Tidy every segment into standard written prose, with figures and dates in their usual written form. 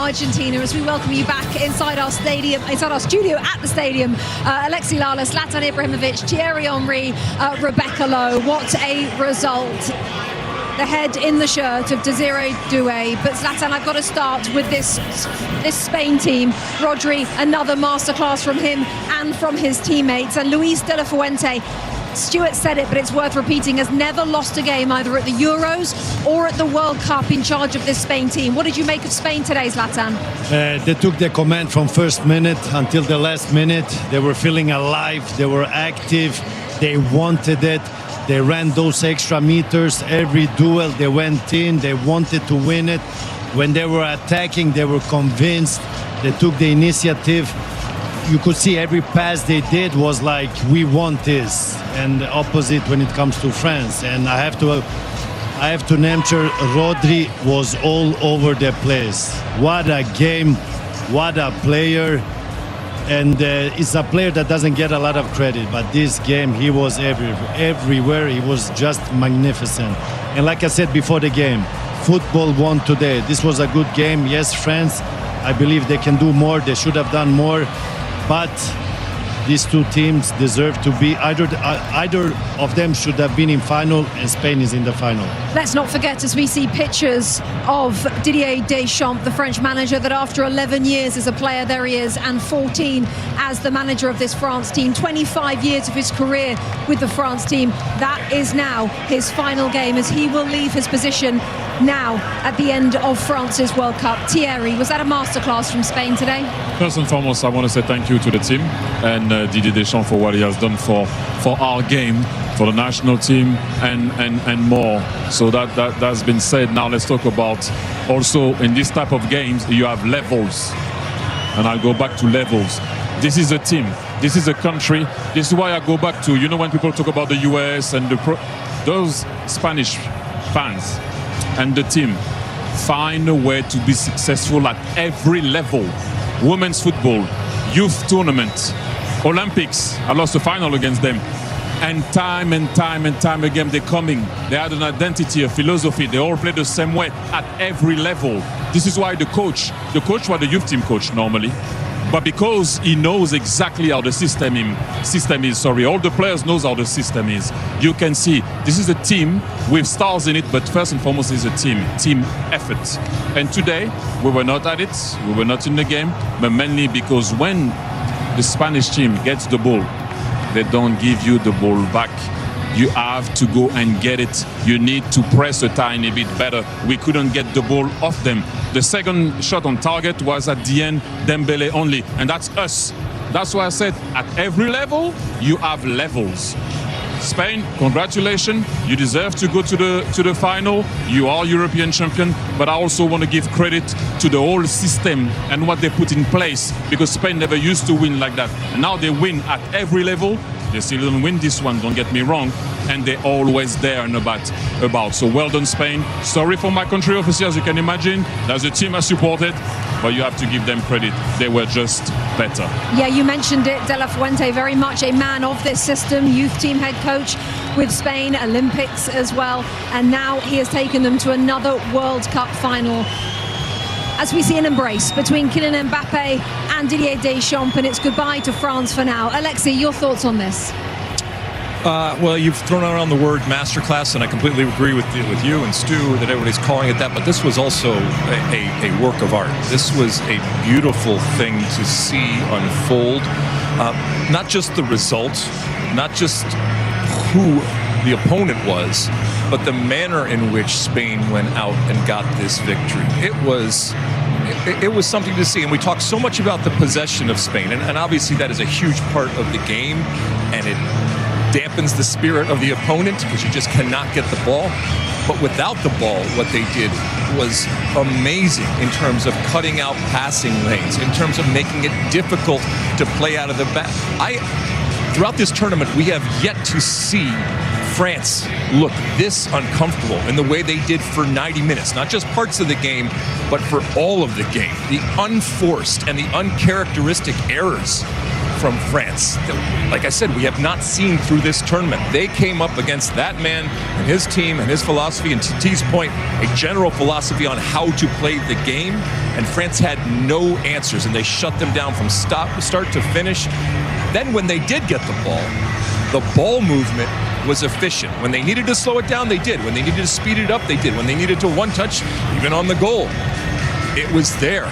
Argentina as we welcome you back inside our studio at the stadium. Alexi Lalas, Zlatan Ibrahimovic, Thierry Henry, Rebecca Lowe. What a result. The head in the shirt of Desiree Doué. But Zlatan, I've got to start with this Spain team. Rodri, another masterclass from him and from his teammates. And Luis de la Fuente, Stuart said it, but it's worth repeating, has never lost a game either at the Euros or at the World Cup in charge of this Spain team. What did you make of Spain today, Zlatan? They took the command from first minute until the last minute. They were feeling alive, they were active, they wanted it. They ran those extra meters, every duel they went in, they wanted to win it. When they were attacking, they were convinced, they took the initiative. You could see every pass they did was like, we want this. And the opposite when it comes to France. And I have to name Rodri was all over the place. What a game, what a player. And it's a player that doesn't get a lot of credit, but this game he was everywhere. He was just magnificent. And like I said before the game, football won today. This was a good game. Yes, France, I believe they can do more. They should have done more. But these two teams deserve to be, either of them should have been in final, and Spain is in the final. Let's not forget, as we see pictures of Didier Deschamps, the French manager, that after 11 years as a player, there he is, and 14 as the manager of this France team, 25 years of his career with the France team. That is now his final game, as he will leave his position now at the end of France's World Cup. Thierry, was that a masterclass from Spain today? First and foremost, I want to say thank you to the team and Didier Deschamps for what he has done for our game, for the national team, and more. So that's been said. Now let's talk about also in this type of games you have levels, and I'll go back to levels. This is a team. This is a country. This is why I go back to, you know, when people talk about the US and those Spanish fans and the team find a way to be successful at every level. Women's football, youth tournament, Olympics. I lost the final against them. And time again, they're coming. They had an identity, a philosophy. They all play the same way at every level. This is why the coach was the youth team coach normally. But because he knows exactly how the system is, all the players knows how the system is. You can see this is a team with stars in it, but first and foremost is a team effort. And today, we were not at it, we were not in the game, but mainly because when the Spanish team gets the ball, they don't give you the ball back. You have to go and get it. You need to press a tiny bit better. We couldn't get the ball off them. The second shot on target was at the end, Dembele only. And that's us. That's why I said at every level, you have levels. Spain, congratulations. You deserve to go to the final. You are European champion. But I also want to give credit to the whole system and what they put in place, because Spain never used to win like that. And now they win at every level. They still don't win this one, don't get me wrong, and they're always there and about. So well done, Spain. Sorry for my country, obviously, as you can imagine. That's a team I supported, but you have to give them credit. They were just better. Yeah, you mentioned it, De La Fuente, very much a man of this system, youth team head coach with Spain, Olympics as well, and now he has taken them to another World Cup final. As we see an embrace between Kylian MBAPPÉ and Didier Deschamps, and it's goodbye to France for now. Alexi, your thoughts on this? Well, you've thrown around the word masterclass, and I completely agree with you and Stu that everybody's calling it that, but this was also a work of art. This was a beautiful thing to see unfold. Not just the result, not just who the opponent was, but the manner in which Spain went out and got this victory. It was something to see, and we talk so much about the possession of Spain, and obviously that is a huge part of the game, and it dampens the spirit of the opponent because you just cannot get the ball. But without the ball, what they did was amazing in terms of cutting out passing lanes, in terms of making it difficult to play out of the back. Throughout this tournament, we have yet to see France look this uncomfortable in the way they did for 90 minutes, not just parts of the game, but for all of the game. The unforced and the uncharacteristic errors from France that, like I said, we have not seen through this tournament. They came up against that man and his team and his philosophy, and to T's point, a general philosophy on how to play the game, and France had no answers, and they shut them down from start to finish. Then when they did get the ball movement was efficient. When they needed to slow it down, they did. When they needed to speed it up, they did. When they needed to one touch, even on the goal, it was there.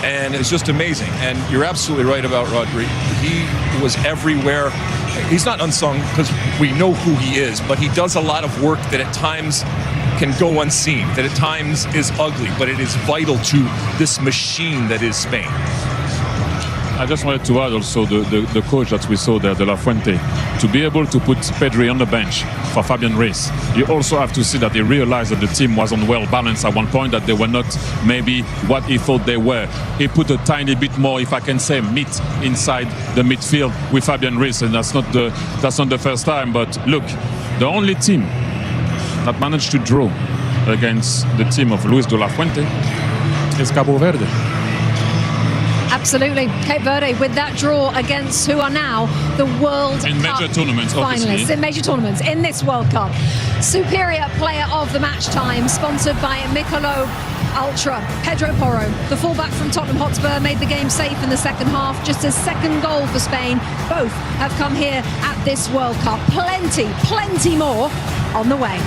And it's just amazing. And you're absolutely right about Rodri. He was everywhere. He's not unsung because we know who he is, but he does a lot of work that at times can go unseen, that at times is ugly, but it is vital to this machine that is Spain. I just wanted to add also the coach that we saw there, De La Fuente, to be able to put Pedri on the bench for Fabian Ruiz. You also have to see that he realized that the team wasn't well balanced at one point, that they were not maybe what he thought they were. He put a tiny bit more, if I can say, meat inside the midfield with Fabian Ruiz, and that's not the first time. But look, the only team that managed to draw against the team of Luis De La Fuente is Cabo Verde. Absolutely. Cape Verde with that draw against who are now the World in Cup major tournaments, finalists. In major tournaments in this World Cup. Superior player of the match time, sponsored by Michelob Ultra. Pedro Porro, the fullback from Tottenham Hotspur, made the game safe in the second half. Just his second goal for Spain. Both have come here at this World Cup. Plenty more on the way.